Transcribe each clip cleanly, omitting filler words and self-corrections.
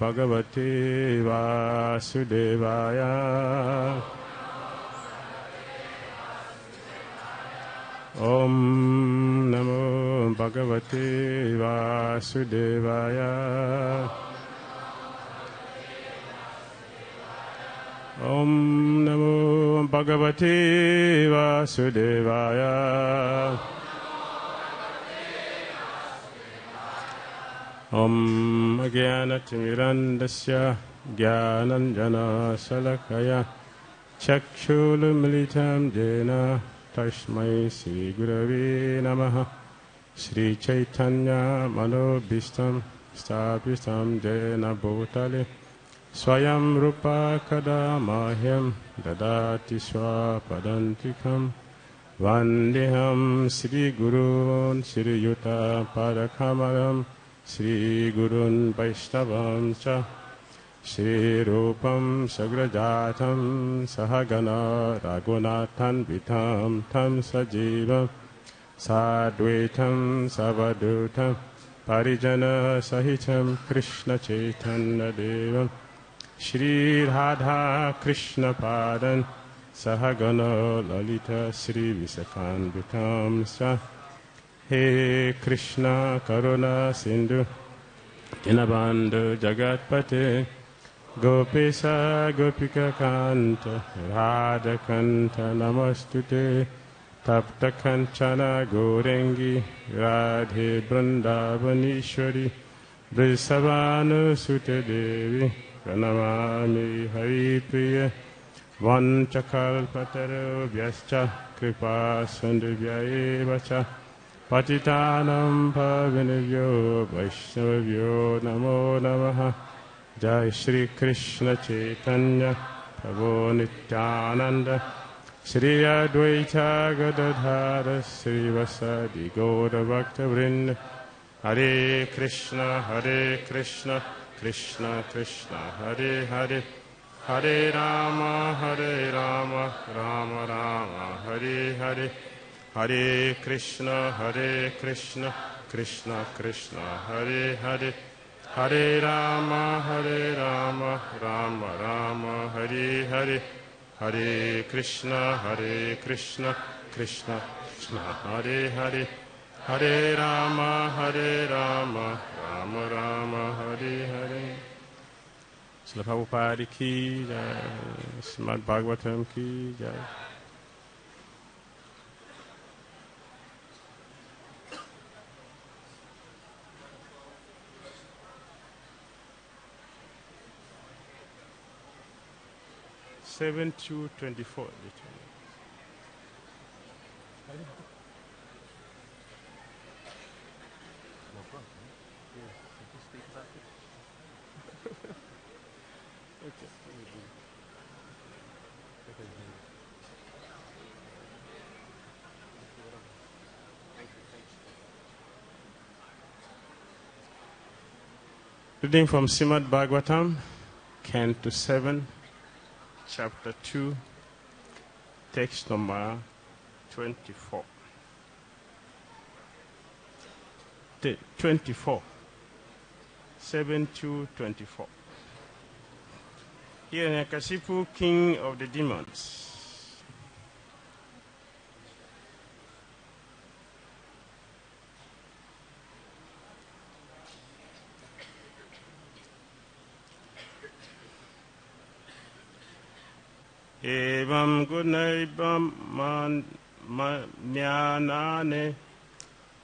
Bhagavate Vasudevaya. Om Namo Bhagavate Vasudevaya. Om Namo Bhagavate Vasudevaya. Om Jnanatirandasya Jnananjana Salakaya Chakshulumilitam Jena Tasmai Sri Gurave Namaha. Sri Chaitanya Manobhistam Sthapistam Jena Bhutale Swayam Rupa Kadamahyam Dadati Swapadantikam Vandeham Sri Gurun Sri Yuta Parakamaram Sri Gurun Vaishnavam Cha Sri Rupam Sagrajatam Sahagana Raghunathan Vitam Tam Sajivam Sadvaitam Savadutam Parijana Sahitam Krishna Chaitanya Devam Shri Radha Krishna Padan Sahagana Lalita Sri Visakan Vitam Sa. He Krishna Karuna Sindhu Dinabandhu Jagatpate Gopesa Gopika Kanta Radha Kanta Namastute Tapta Kanchana Gorengi Radhe Vrindavanishwari Vrisavanu Sute Devi Pranamami Haripriya Vanchakalpataro Vyascha Kripa Sandhubhyayevacha Patitanam Pavinivyo Vaishnavyo Namo Namaha. Jai Shri Krishna Chaitanya Prabhu Nityananda Shri Advaita Gadadhara Shri Vasadi Gaura Bhakta Vrinda. Hare Krishna Krishna Krishna Hare Hare Hare Rama Rama Rama Hare Hare Hare Krishna Krishna Krishna Hare Hare Hare Rama Rama Rama Hare Hare Hare Krishna Krishna Krishna Hare Hare Hare Rama Rama Rama Hare Hare. Srila Prabhupada ki jai, Srimad Bhagavatam ki jai. Seven to 24. Reading from Srimad Bhagavatam, Canto 7, Chapter 2, text number 24. 24. 7 to 24. Hiranyakashipu, king of the demons. Evam gunaibam myanane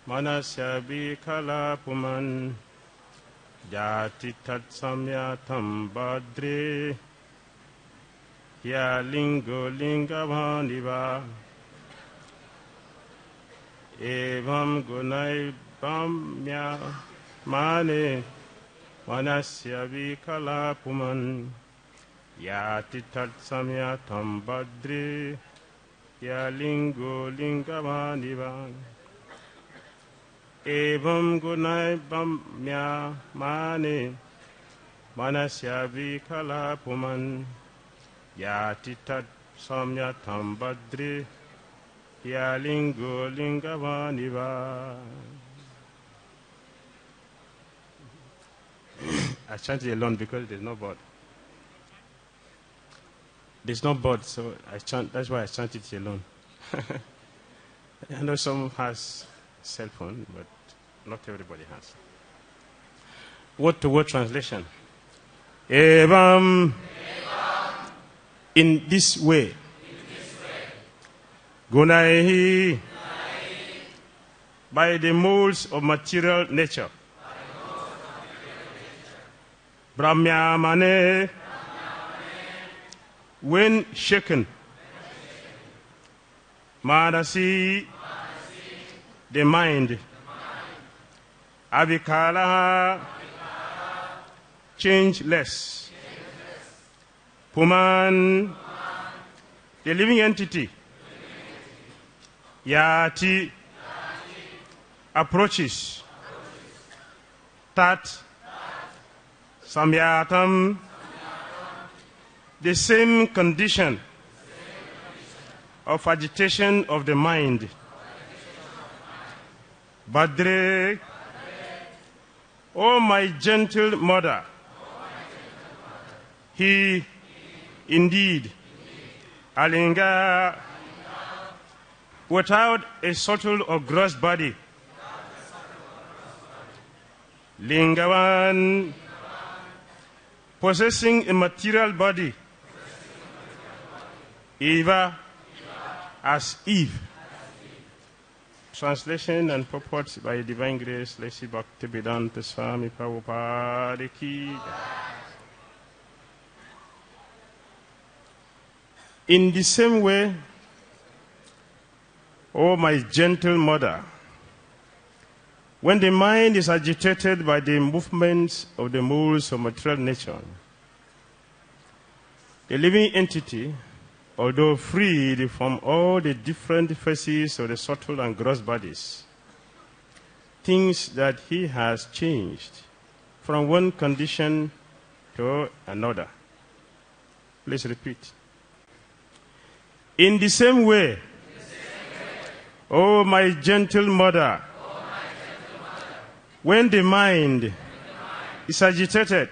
manasya vikalapuman jati tat samyatam badre ya lingo lingavaniva. Evam gunaibam mane manasya vikalapuman Yati tat samyatam badri ya lingo lingavaniva. Evam gunaibam mane manasya vikalapuman yati tat samyatam badri ya lingo lingavaniva. I chant it alone because there's no board. There's no board, so that's why I chant it alone. I know some has cell phone, but not everybody has. Word-to-word translation. Evam. In this way. Gunaihi. By the molds of material nature. Brahmyamane. When shaken. Madasi. The mind. Avikala. Changeless. Puman. The living entity. Yati. Approaches. Tat. Samyatam. The same condition of agitation of the mind. Badre. O my gentle mother. He indeed. Alinga. Without a subtle or gross body. Lingavan. Possessing a material body. Eva. As Eve. Translation and purport by Divine Grace, Lesi Bhakti Vedanta Swami Prabhupada Ki. In the same way, O my gentle mother, when the mind is agitated by the movements of the moles of material nature, the living entity, although freed from all the different phases of the subtle and gross bodies, thinks that he has changed from one condition to another. Please repeat. In the same way, O my gentle mother, when the mind is agitated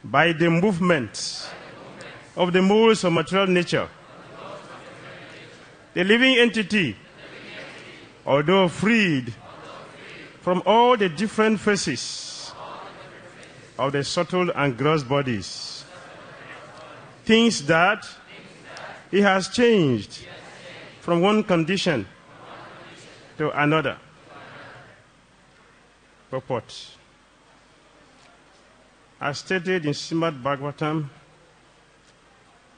by the movements of the moles of material nature, the living entity, although freed from all the different phases of the subtle and gross bodies, thinks that he has changed from one condition to another. Purport. As stated in Srimad Bhagavatam,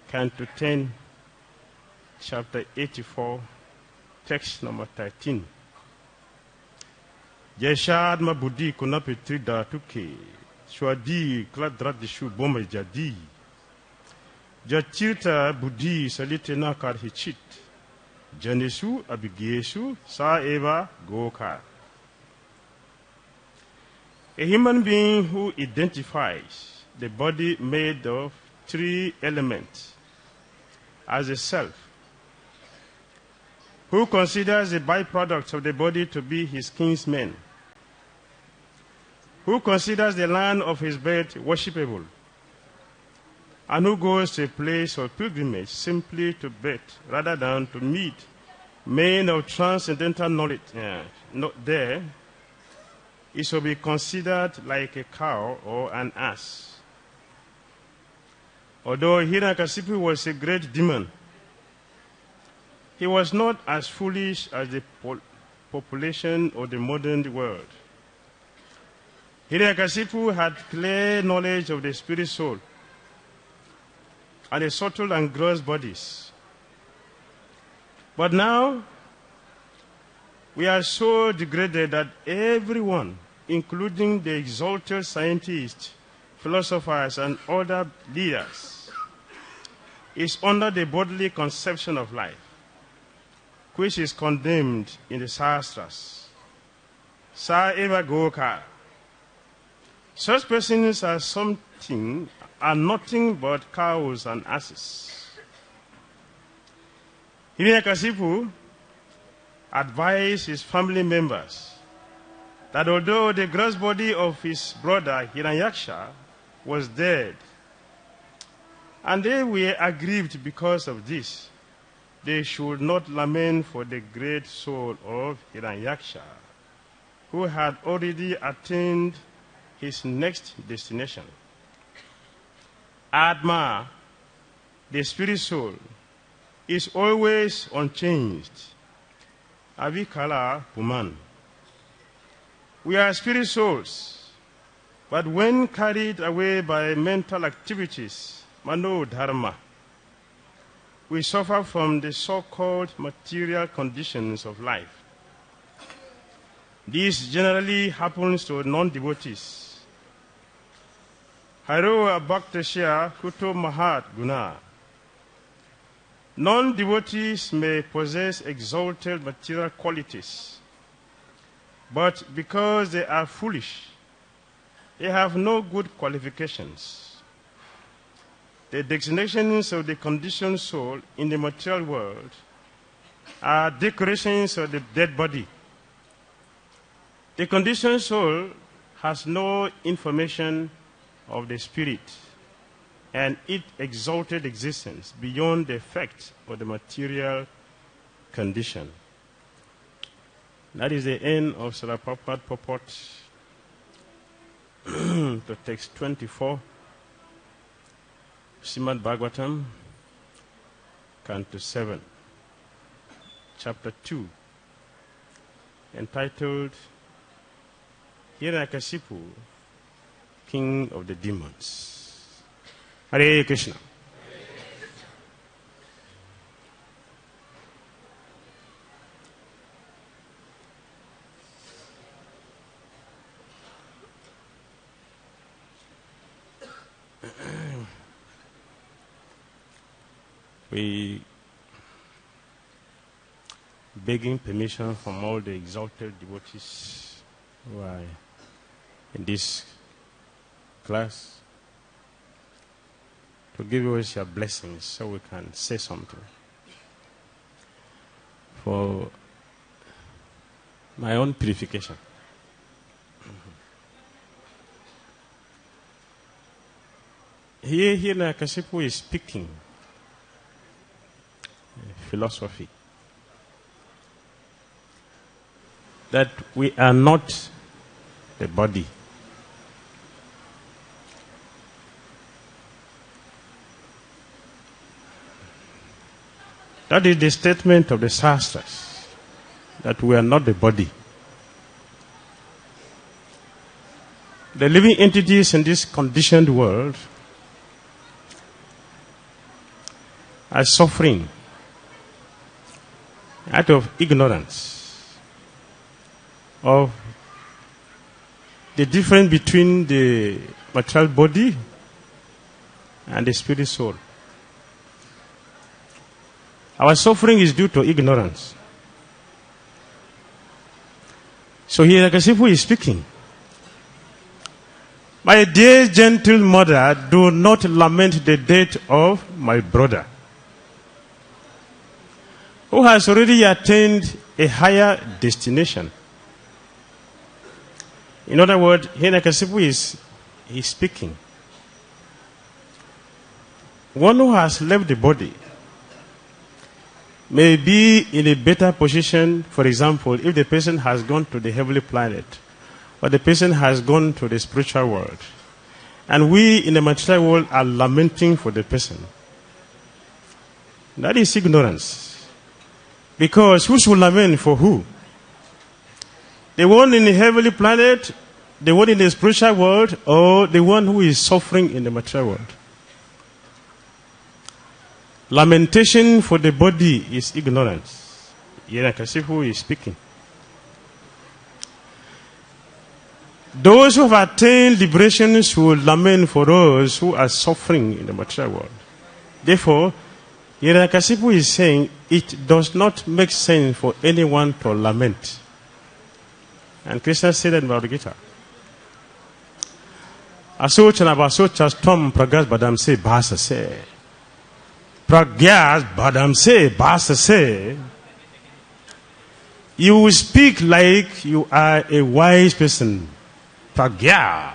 Canto 10, Chapter 84, Text number 13. Yeshadma buddhi kunapitri dhatuke, swadi kladradishu bombe jadi, jachirta buddhi salitena karhichit, janesu abigesu sa eva gokar. A human being who identifies the body made of 3 elements as a self, who considers the byproducts of the body to be his kinsmen, who considers the land of his birth worshipable, and who goes to a place of pilgrimage simply to bathe rather than to meet men of transcendental knowledge, not there, it shall be considered like a cow or an ass. Although Hiranyakasipu was a great demon, he was not as foolish as the population of the modern world. Hiranyakasipu had clear knowledge of the spirit soul and the subtle and gross bodies. But now, we are so degraded that everyone, including the exalted scientists, philosophers, and other leaders, is under the bodily conception of life, which is condemned in the Shastras. Sa eva goka. Such persons are nothing but cows and asses. Hiranyakasipu advised his family members that although the gross body of his brother Hiranyaksha was dead, and they were aggrieved because of this, they should not lament for the great soul of Hiranyaksha, who had already attained his next destination. Atma, the spirit soul, is always unchanged. Avikala Puman. We are spirit souls, but when carried away by mental activities, mano dharma, we suffer from the so-called material conditions of life. This generally happens to non-devotees. Haro Bhaktashya Kuto Mahat Guna. Non-devotees may possess exalted material qualities, but because they are foolish, they have no good qualifications. The designations of the conditioned soul in the material world are decorations of the dead body. The conditioned soul has no information of the spirit and its exalted existence beyond the effect of the material condition. That is the end of Srila Prabhupada purport to text 24, Srimad Bhagavatam, Canto 7, Chapter 2, entitled Hiranyakashipu, King of the Demons. Hare Krishna. We begging permission from all the exalted devotees who are in this class to give us your blessings so we can say something. For my own purification. Here Hiranyakashipu is speaking philosophy that we are not the body. That is the statement of the Shastras, that we are not the body. The living entities in this conditioned world are suffering out of ignorance of the difference between the material body and the spirit soul. Our suffering is due to ignorance. So here Hiranyakashipu is speaking. My dear gentle mother, do not lament the death of my brother, who has already attained a higher destination. In other words, Hiranyakashipu is speaking. One who has left the body may be in a better position. For example, if the person has gone to the heavenly planet, or the person has gone to the spiritual world, and we in the material world are lamenting for the person. That is ignorance. Because who should lament for who? The one in the heavenly planet, the one in the spiritual world, or the one who is suffering in the material world? Lamentation for the body is ignorance. Hiranyakashipu is speaking. Those who have attained liberation should lament for those who are suffering in the material world. Therefore, Hiranyakashipu is saying it does not make sense for anyone to lament. And Krishna said that in Bhagavad Gita. Asochana vasocha stam pragas badam se bhasa se. Pragyas badam se bhasa se. You speak like you are a wise person. Pragya.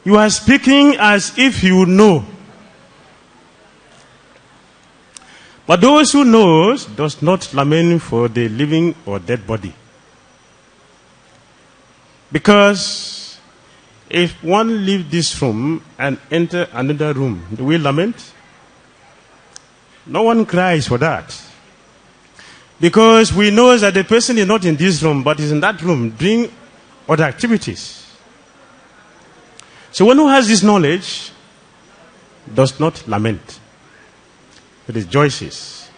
You are speaking as if you know. But those who knows does not lament for the living or dead body. Because if one leave this room and enter another room, do we lament? No one cries for that. Because we know that the person is not in this room, but is in that room doing other activities. So one who has this knowledge does not lament. It rejoices.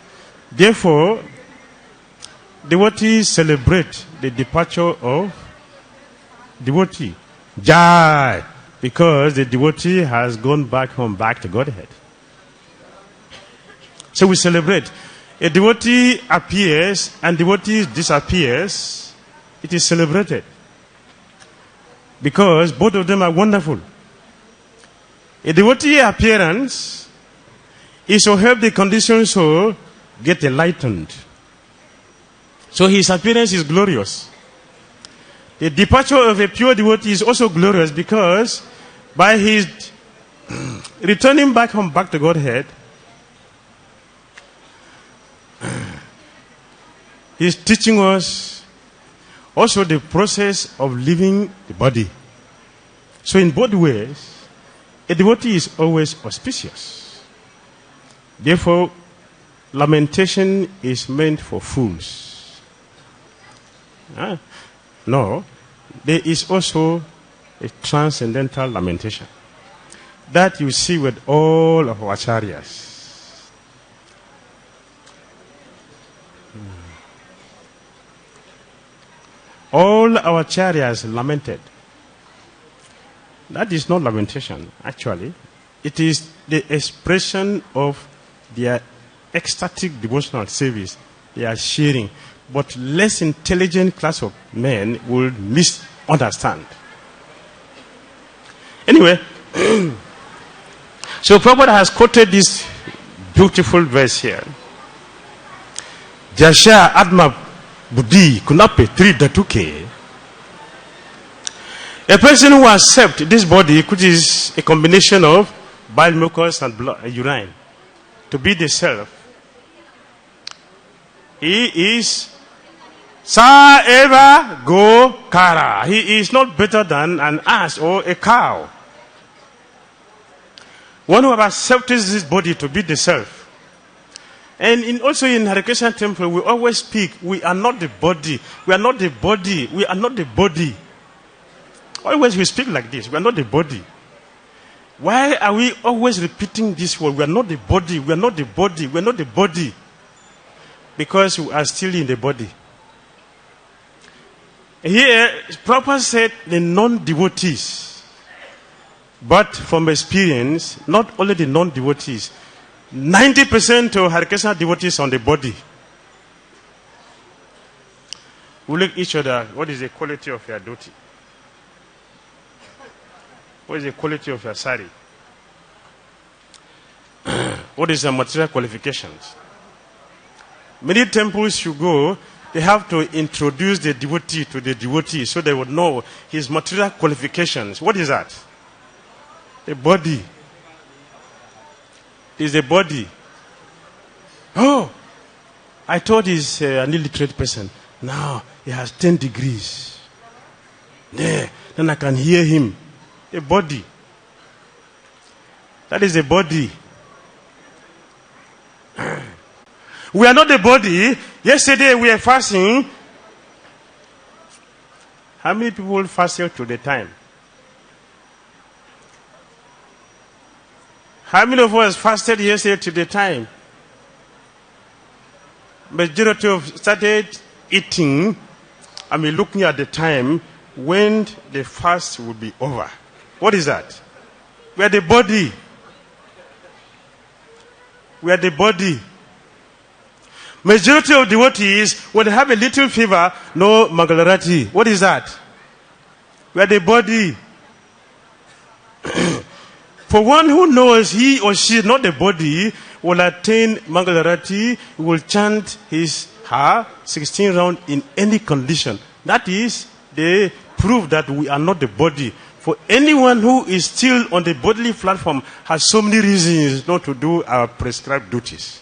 Therefore, devotees celebrate the departure of devotee. Jai! Because the devotee has gone back home, back to Godhead. So we celebrate. A devotee appears and devotee disappears. It is celebrated. Because both of them are wonderful. A devotee appearance is to help the conditioned soul get enlightened. So his appearance is glorious. The departure of a pure devotee is also glorious because by his returning back home, back to Godhead, he's teaching us also the process of leaving the body. So in both ways, a devotee is always auspicious. Therefore, lamentation is meant for fools. No, there is also a transcendental lamentation that you see with all of our acharyas. All our acharyas lamented. That is not lamentation, actually. It is the expression of their ecstatic devotional service they are sharing. But less intelligent class of men will misunderstand. Anyway, so Prabhupada has quoted this beautiful verse here. Jasha Atma Buddhi Kunape Tri Datuke. A person who accepts this body, which is a combination of bile, mucus, and blood, urine, to be the self, he is Sa eva go kara. He is not better than an ass or a cow. One who accepts this body to be the self. And also in Hare Krishna temple, we always speak, we are not the body. We are not the body. We are not the body. Always we speak like this. We are not the body. Why are we always repeating this word? We are not the body. We are not the body. We are not the body. Because we are still in the body. Here, Prabhupada said the non-devotees. But from experience, not only the non-devotees, 90% of Hare Krishna devotees on the body. We look at each other. What is the quality of your dhoti? What is the quality of your sari? What is the material qualifications? Many temples you go, they have to introduce the devotee to the devotee so they would know his material qualifications. What is that? The body. It is the body. Oh, I thought he's an illiterate person. Now he has 10 degrees. Yeah, then I can hear him. The body. That is the body. We are not the body. Yesterday we were fasting. How many people fasted to the time? How many of us fasted yesterday to the time? Majority of started eating. Looking at the time when the fast will be over. What is that? We are the body. We are the body. Majority of devotees, when they have a little fever, no Mangalarati. What is that? We are the body. For one who knows he or she is not the body, will attain Mangalarati, will chant his her 16 rounds in any condition. That is, they prove that we are not the body. For anyone who is still on the bodily platform has so many reasons not to do our prescribed duties.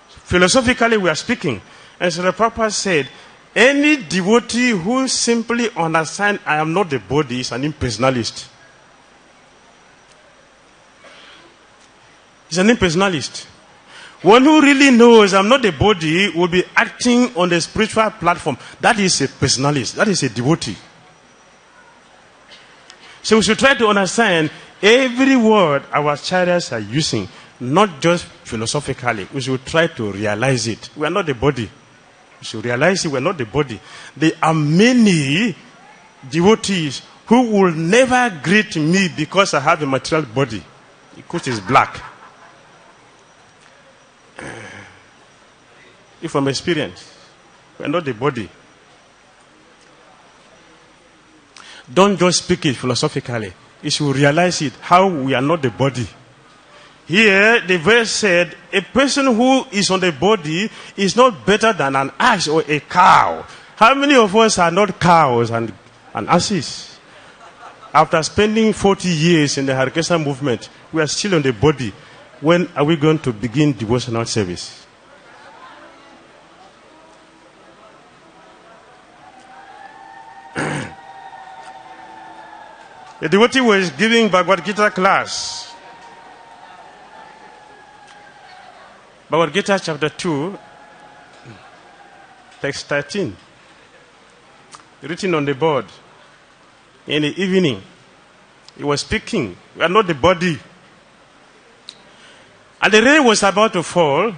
Philosophically, we are speaking. And so the Papa said, any devotee who simply understands I am not the body is an impersonalist. He's an impersonalist. One who really knows I'm not the body will be acting on the spiritual platform. That is a personalist. That is a devotee. So we should try to understand every word our charities are using, not just philosophically. We should try to realize it. We are not the body. We should realize it. We are not the body. There are many devotees who will never greet me because I have a material body, which is black. If from experience, we are not the body. Don't just speak it philosophically. You should realize it, how we are not the body. Here, the verse said, a person who is on the body is not better than an ass or a cow. How many of us are not cows and asses? After spending 40 years in the Hare Krishna movement, we are still on the body. When are we going to begin devotional service? The devotee was giving Bhagavad Gita class. Bhagavad Gita chapter 2, text 13. Written on the board. In the evening, he was speaking. We are not the body. And the rain was about to fall,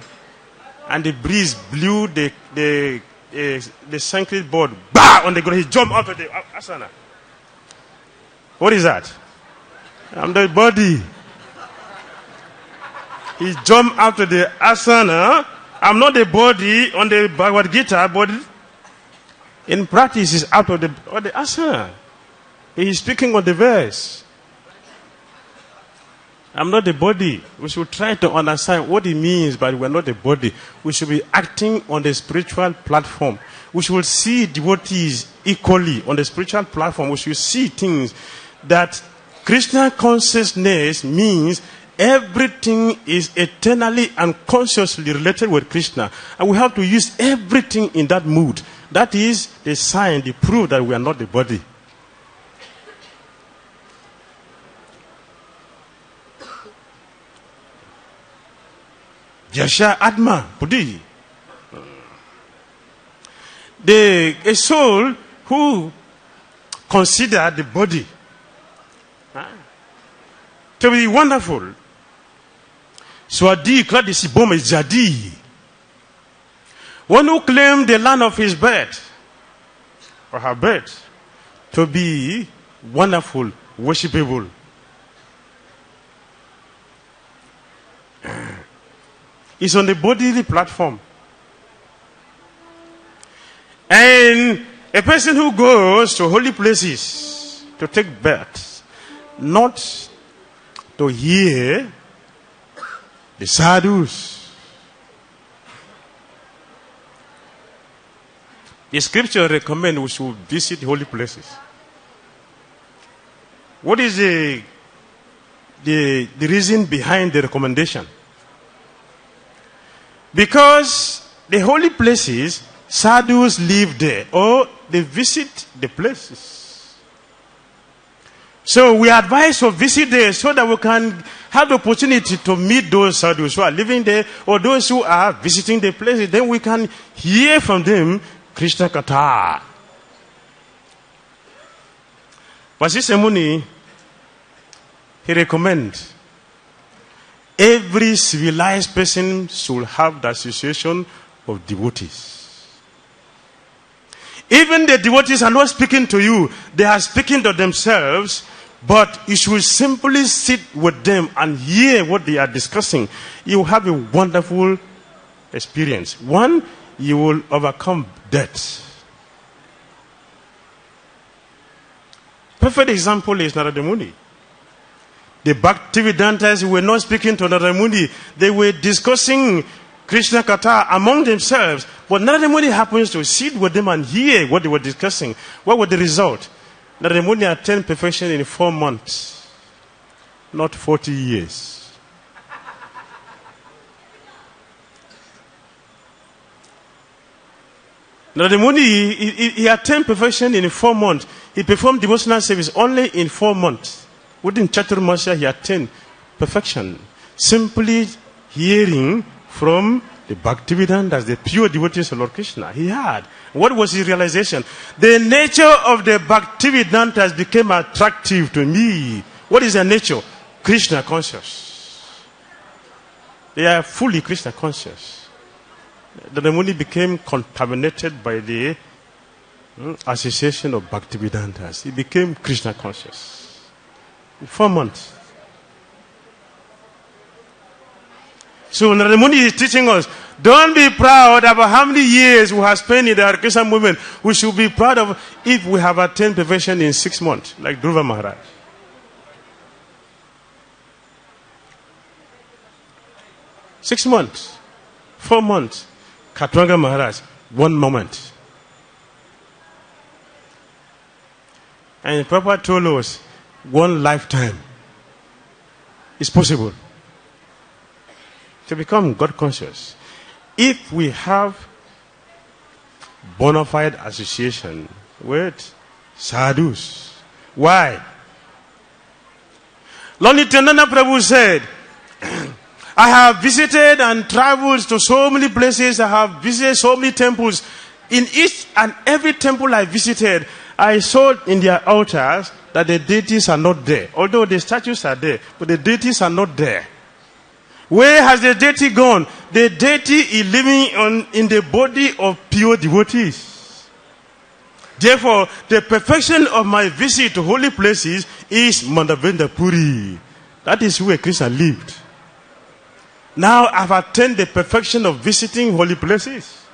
and the breeze blew the Sanskrit board bah, on the ground. He jumped out of the asana. What is that? I'm the body. He jumped out of the asana. I'm not the body on the Bhagavad Gita, but in practice is out of the asana. He is speaking on the verse. I'm not the body. We should try to understand what it means, but we're not the body. We should be acting on the spiritual platform. We should see devotees equally on the spiritual platform. We should see things that Krishna consciousness means everything is eternally and consciously related with Krishna. And we have to use everything in that mood. That is the sign, the proof that we are not the body. Jasha Atma Buddhi. A soul who consider the body to be wonderful. Swadi Kladisi Bome Jadi. One who claimed the land of his birth or her birth to be wonderful, worshipable. It's on the bodily platform. And a person who goes to holy places to take birth, not to hear the sadhus. The scripture recommends we should visit holy places. What is the reason behind the recommendation? Because the holy places, sadhus live there, or they visit the places. So we advise to visit there so that we can have the opportunity to meet those sadhus who are living there, or those who are visiting the places. Then we can hear from them Krishna Katha. Vasishtha Muni, he recommends every civilized person should have the association of devotees. Even the devotees are not speaking to you, they are speaking to themselves, but you should simply sit with them and hear what they are discussing. You will have a wonderful experience. One, you will overcome death. Perfect example is Narada Muni. The Bhaktivedantas were not speaking to Narada Muni. They were discussing Krishna Katha among themselves. But Narada Muni happens to sit with them and hear what they were discussing. What was the result? Narada Muni attained perfection in 4 months, not 40 years. Narada Muni, he attained perfection in 4 months. He performed devotional service only in 4 months. Within Chaturmasya, he attained perfection. Simply hearing from the Bhaktivedantas, the pure devotees of Lord Krishna. He had. What was his realization? The nature of the Bhaktivedantas became attractive to me. What is their nature? Krishna conscious. They are fully Krishna conscious. The Muni became contaminated by the association of Bhaktivedantas. He became Krishna conscious. In 4 months. So Narada Muni is teaching us, don't be proud about how many years we have spent in the Hare Krishna movement. We should be proud of if we have attained perfection in 6 months, like Dhruva Maharaj. Six months, 4 months. Katwanga Maharaj, 1 moment. And Prabhupada told us, 1 lifetime. It's possible to become God conscious. If we have bona fide association with sadhus. Why? Lord Nityananda Prabhu said, I have visited and traveled to so many places. I have visited so many temples. In each and every temple I visited, I saw in their altars that the deities are not there. Although the statues are there, but the deities are not there. Where has the deity gone? The deity is living in the body of pure devotees. Therefore, the perfection of my visit to holy places is Mandavendra Puri. That is where Krishna lived. Now I've attained the perfection of visiting holy places.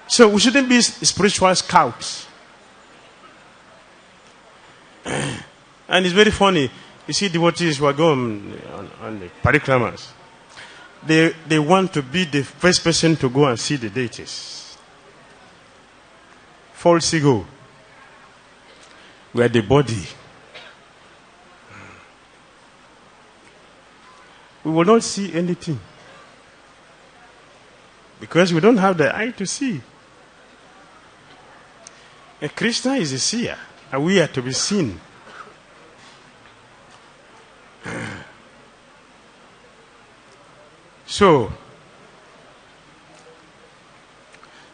So we shouldn't be spiritual scouts. And it's very funny. You see devotees who are going on the parikramas. They want to be the first person to go and see the deities. False ego. We are the body. We will not see anything. Because we don't have the eye to see. And Krishna is a seer. And we are to be seen. So,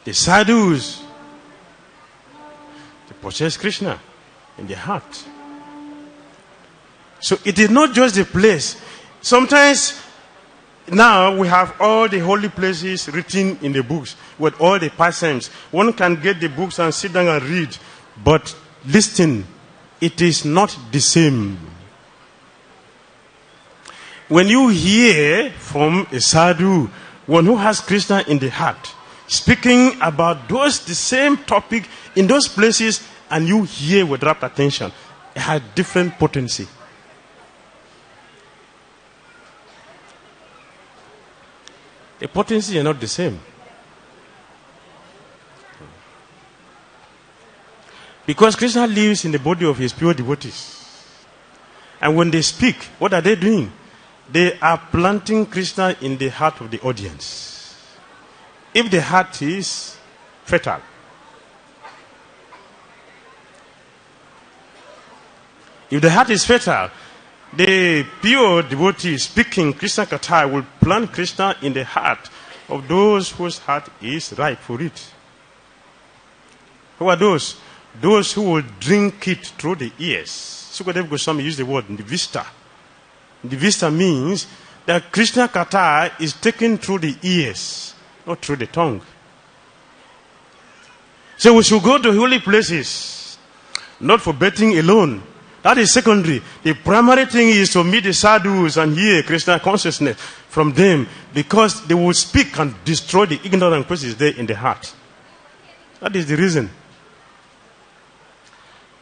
the sadhus, they possess Krishna in their heart. So it is not just the place. Sometimes, now we have all the holy places written in the books with all the pastimes. One can get the books and sit down and read. But listen, it is not the same. When you hear from a sadhu, one who has Krishna in the heart, speaking about the same topic in those places, and you hear with rapt attention, it has different potency. The potency are not the same. Because Krishna lives in the body of his pure devotees. And when they speak, what are they doing? They are planting Krishna in the heart of the audience. If the heart is fertile, if the heart is fertile, the pure devotee speaking Krishna Katha will plant Krishna in the heart of those whose heart is ripe for it. Who are those? Those who will drink it through the ears. Sukadev Goswami used the word Nivista. Nivista means that Krishna Katha is taken through the ears, not through the tongue. So we should go to holy places, not for betting alone. That is secondary. The primary thing is to meet the sadhus and hear Krishna consciousness from them, because they will speak and destroy the ignorant places there in the heart. That is the reason.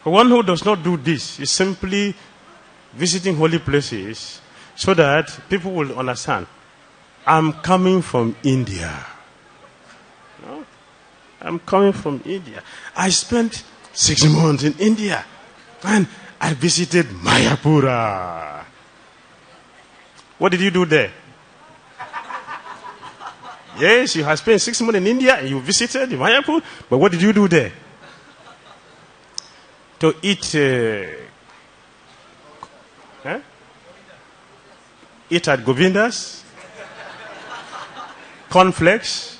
For one who does not do this is simply visiting holy places so that people will understand. I'm coming from India. No? I'm coming from India. I spent 6 months in India and I visited Mayapura. What did you do there? Yes, you have spent 6 months in India and you visited Mayapur, but what did you do there? To eat eat at Govinda's? Cornflakes?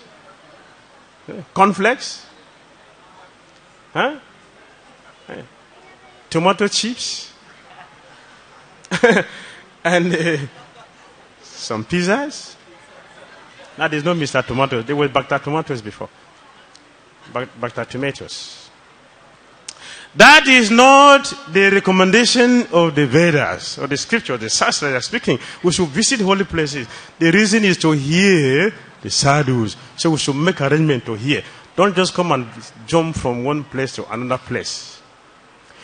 Cornflakes? Huh? Tomato chips? And some pizzas? Now there's no Mr. Tomatoes. There were Bhakti tomatoes before. Bhakti tomatoes. That is not the recommendation of the Vedas or the scripture, the Shastra they are speaking. We should visit holy places. The reason is to hear the sadhus. So we should make arrangement to hear. Don't just come and jump from one place to another place.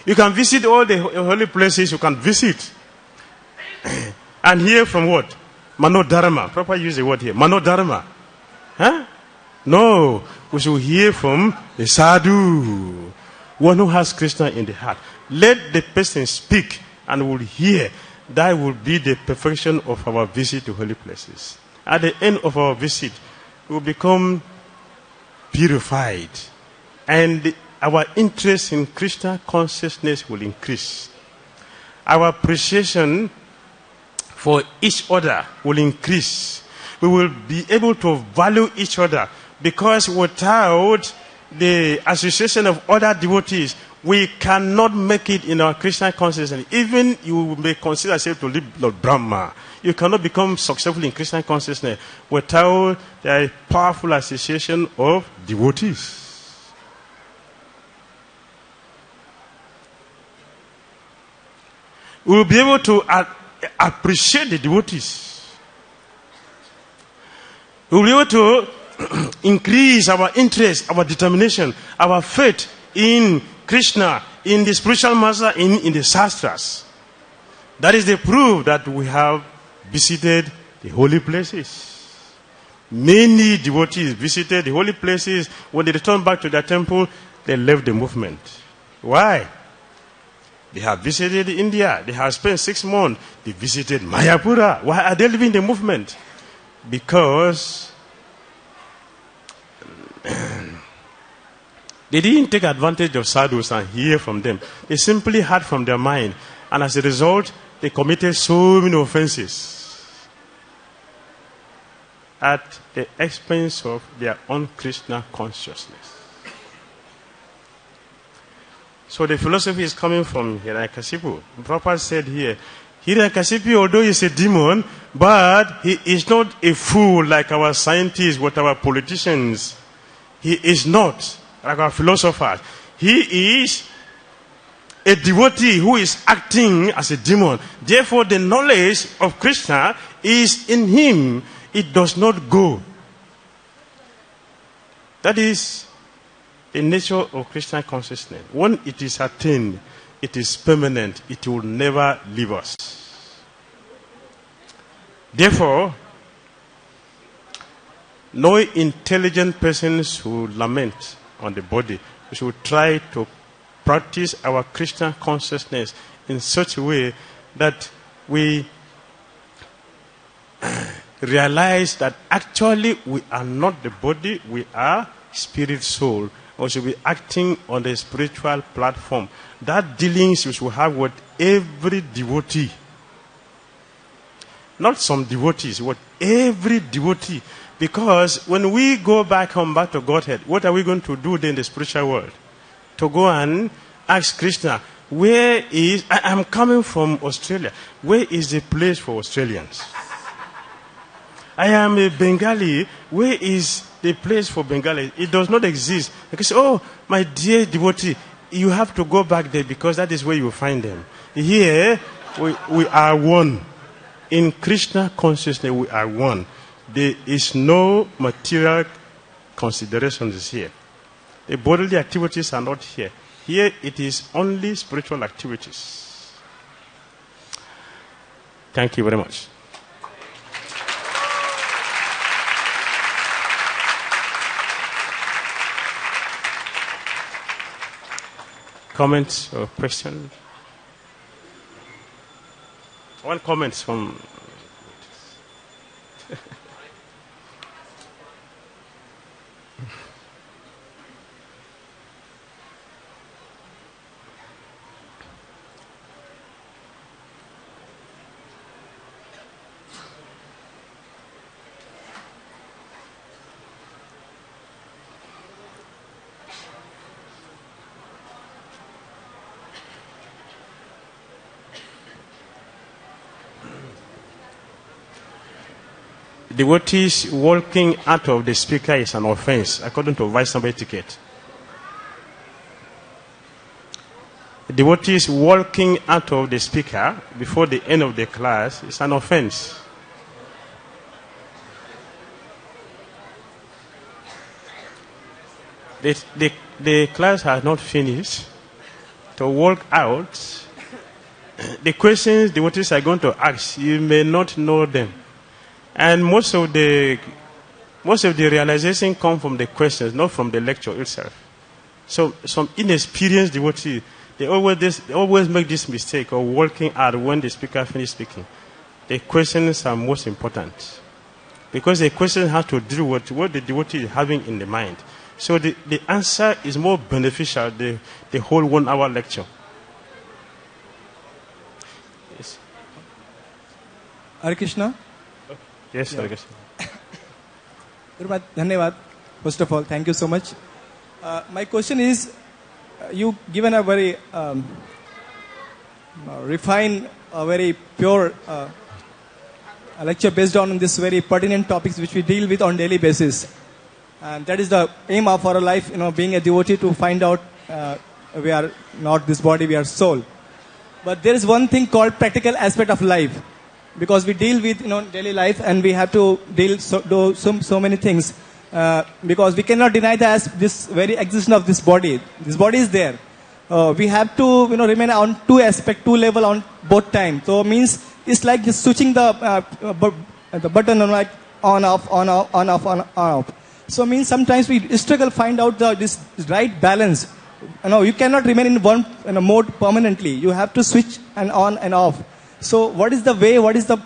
You can visit all the holy places you can visit. And hear from what? Manodharma. Proper use the word here. Manodharma. Huh? No. We should hear from the sadhu. One who has Krishna in the heart. Let the person speak and will hear. That will be the perfection of our visit to holy places. At the end of our visit, we will become purified. And our interest in Krishna consciousness will increase. Our appreciation for each other will increase. We will be able to value each other, because without the association of other devotees, we cannot make it in our Krishna consciousness. Even you may consider yourself to live Lord Brahma, you cannot become successful in Krishna consciousness without the powerful association of devotees. We will be able to appreciate the devotees. We will be able to increase our interest, our determination, our faith in Krishna, in the spiritual master, in the Shastras. That is the proof that we have visited the holy places. Many devotees visited the holy places. When they returned back to their temple, they left the movement. Why? They have visited India. They have spent 6 months. They visited Mayapura. Why are they leaving the movement? Because they didn't take advantage of sadhus and hear from them. They simply heard from their mind. And as a result, they committed so many offenses at the expense of their own Krishna consciousness. So the philosophy is coming from Hiranyakasipu. Prabhupada said here, Hiranyakasipu, although he is a demon, but he is not a fool like our scientists, what our politicians. He is not like our philosophers. He is a devotee who is acting as a demon. Therefore, the knowledge of Krishna is in him. It does not go. That is the nature of Krishna consciousness. When it is attained, it is permanent. It will never leave us. Therefore, no intelligent persons who lament on the body. We should try to practice our Krishna consciousness in such a way that we realize that actually we are not the body, we are spirit soul. We should be acting on the spiritual platform. That dealings we should have with every devotee. Not some devotees, with every devotee. Because when we go back home, back to Godhead, what are we going to do then in the spiritual world? To go and ask Krishna, where is, I'm coming from Australia, where is the place for Australians? I am a Bengali, where is the place for Bengali? It does not exist. They can say, oh, my dear devotee, you have to go back there because that is where you will find them. Here, we are one. In Krishna consciousness, we are one. There is no material considerations here. The bodily activities are not here. Here it is only spiritual activities. Thank you very much. Comments or questions? One comment from... Devotees walking out of the speaker is an offense, according to Vice Number etiquette. Devotees walking out of the speaker before the end of the class is an offense. The class has not finished. To walk out, the questions devotees are going to ask, you may not know them. And most of the realization come from the questions, not from the lecture itself. So some inexperienced devotees, they always make this mistake of walking out when the speaker finishes speaking. The questions are most important. Because the question has to do with what the devotee is having in the mind. So the answer is more beneficial than the whole 1 hour lecture. Yes. Hare Krishna. Yes, Hare Krishna. Dhanyavad. First of all, thank you so much. My question is, you given a very refined, very pure lecture based on this very pertinent topics which we deal with on daily basis. And that is the aim of our life, being a devotee, to find out we are not this body, we are soul. But there is one thing called practical aspect of life. Because we deal with daily life, and we have to do so many things. Because we cannot deny this very existence of this body. This body is there. We have to remain on two level on both time. So means it's like just switching the button on, like on off. So means sometimes we struggle find out this right balance. You cannot remain in one mode permanently. You have to switch and on and off. So what is the way, what is the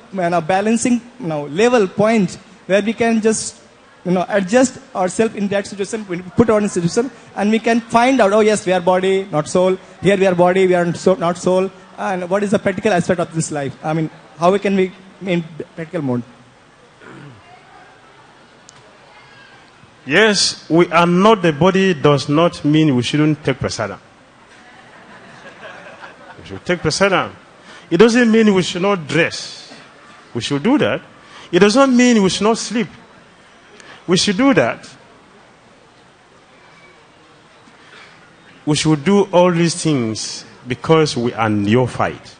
balancing level point where we can just adjust ourselves in that situation, when we put on a situation, and we can find out, oh yes, we are body, not soul. Here we are body, we are not soul. And what is the practical aspect of this life? I mean, how can we in practical mode? Yes, we are not the body does not mean we shouldn't take prasadam. We should take prasadam. It doesn't mean we should not dress. We should do that. It does not mean we should not sleep. We should do that. We should do all these things because we are neophyte.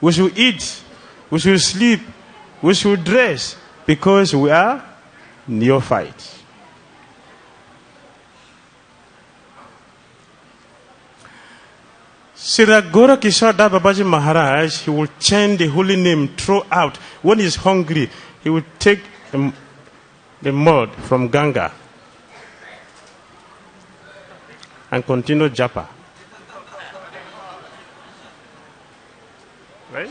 We should eat. We should sleep. We should dress because we are neophyte. Sri Gora Kishore Das Babaji Maharaj, he will chant the holy name throughout. When he's hungry, he will take the mud from Ganga and continue japa. Right?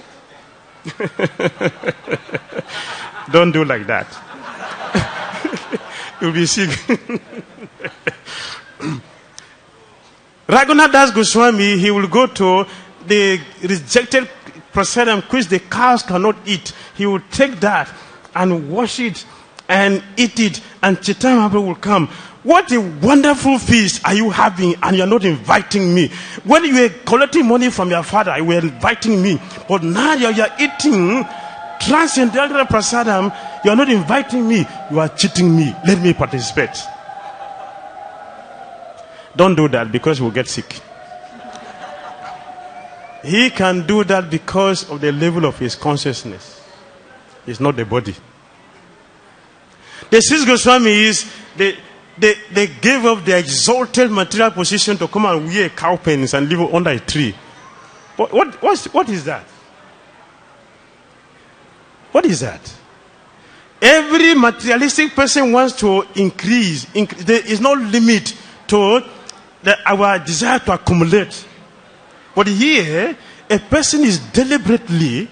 Don't do like that. You'll be sick. Raghunath Das Goswami, he will go to the rejected prasadam which the cows cannot eat. He will take that and wash it and eat it, and Chaitanya Mahaprabhu will come. What a wonderful feast are you having, and you are not inviting me? When you were collecting money from your father, you were inviting me. But now you are eating transcendental prasadam, you are not inviting me. You are cheating me. Let me participate. Don't do that because we'll get sick. He can do that because of the level of his consciousness. It's not the body. The sixth Goswami is they gave up their exalted material position to come and wear cow pens and live under a tree. What is that? What is that? Every materialistic person wants to increase. There is no limit to our desire to accumulate. But here, a person is deliberately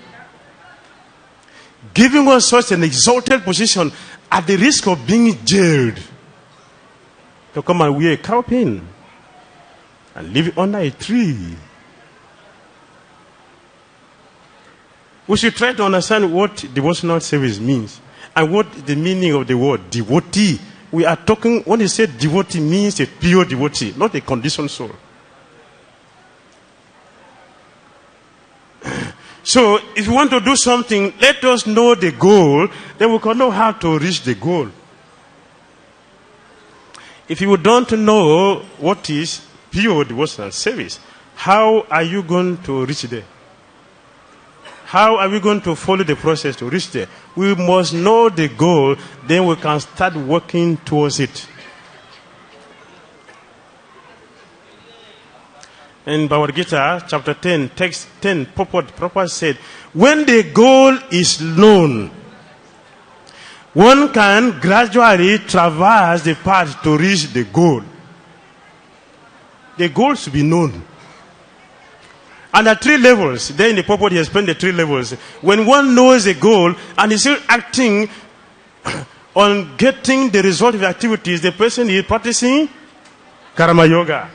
giving us such an exalted position at the risk of being jailed to come and wear a cow pin and live under a tree. We should try to understand what devotional service means and what the meaning of the word devotee. We are talking, when you say devotee, means a pure devotee, not a conditioned soul. So, if you want to do something, let us know the goal, then we can know how to reach the goal. If you don't know what is pure devotional service, how are you going to reach there? How are we going to follow the process to reach there? We must know the goal, then we can start working towards it. In Bhagavad Gita, chapter 10, text 10, Prabhupada said, when the goal is known, one can gradually traverse the path to reach the goal. The goal should be known. And at 3 levels, then in the purport he explained the 3 levels. When one knows a goal and is still acting on getting the result of the activities, the person is practicing karma yoga.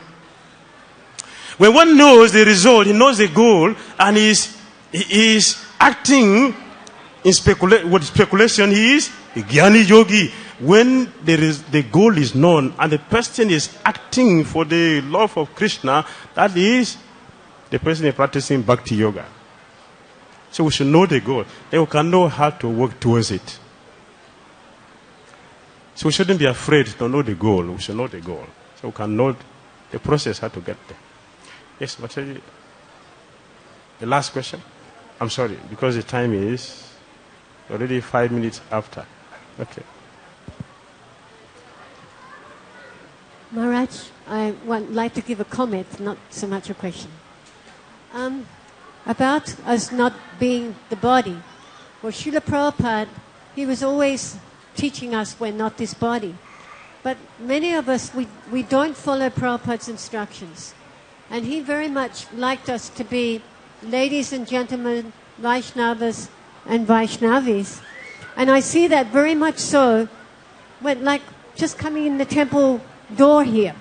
When one knows the result, he knows the goal, and he is acting in with speculation, he is a jnani yogi. When the goal is known and the person is acting for the love of Krishna, that is the person is practicing Bhakti yoga. So we should know the goal. Then we can know how to work towards it. So we shouldn't be afraid to know the goal. We should know the goal. So we can know the process, how to get there. Yes, but the last question? I'm sorry, because the time is already 5 minutes after. Okay. Maharaj, I would like to give a comment, not so much a question. About us not being the body. Well, Srila Prabhupada, he was always teaching us we're not this body. But many of us, we don't follow Prabhupada's instructions. And he very much liked us to be ladies and gentlemen, Vaishnavas and Vaishnavis. And I see that very much so when, like, just coming in the temple door here.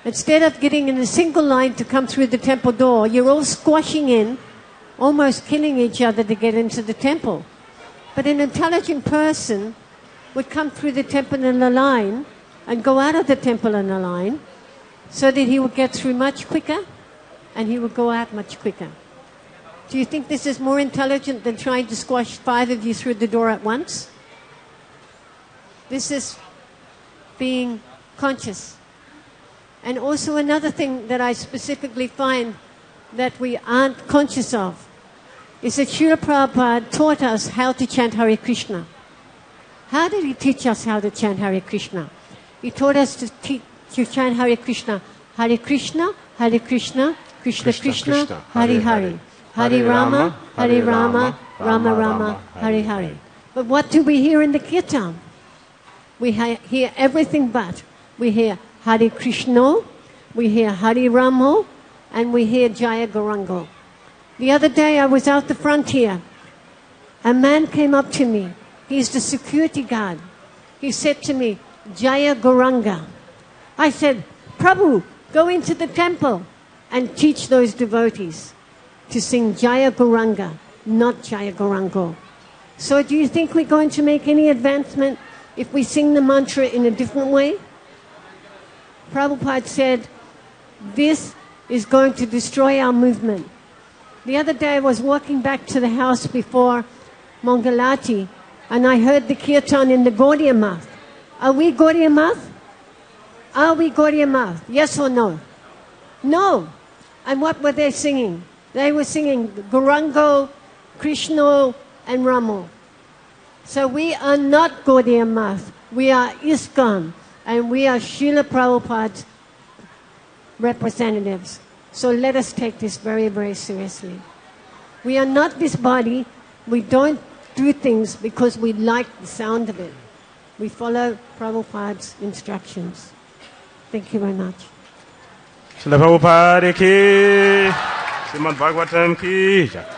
Instead of getting in a single line to come through the temple door, you're all squashing in, almost killing each other to get into the temple. But an intelligent person would come through the temple in a line and go out of the temple in a line so that he would get through much quicker and he would go out much quicker. Do you think this is more intelligent than trying to squash 5 of you through the door at once? This is being conscious. And also another thing that I specifically find that we aren't conscious of is that Srila Prabhupada taught us how to chant Hare Krishna. How did he teach us how to chant Hare Krishna? He taught us to chant Hare Krishna, Krishna, Krishna, Krishna, Hare Hare. Hare Rama, Rama Rama, Hare Hare. But what do we hear in the kirtan? We hear everything but. We hear Hare Krishna, we hear Hare Rama, and we hear Jaya Gauranga. The other day I was out the front here. A man came up to me. He's the security guard. He said to me, Jaya Gauranga. I said, Prabhu, go into the temple and teach those devotees to sing Jaya Gauranga, not Jaya Gauranga. So do you think we're going to make any advancement if we sing the mantra in a different way? Prabhupada said, this is going to destroy our movement. The other day I was walking back to the house before Mangalati, and I heard the kirtan in the Gaudiya Math. Are we Gaudiya Math? Are we Gaudiya Math? Yes or no? No. And what were they singing? They were singing Gaurango, Krishna, and Ramo. So we are not Gaudiya Math. We are ISKCON. And we are Srila Prabhupada's representatives. So let us take this very, very seriously. We are not this body. We don't do things because we like the sound of it. We follow Prabhupada's instructions. Thank you very much. Srila Prabhupada ki, Srimad Bhagavatam ki.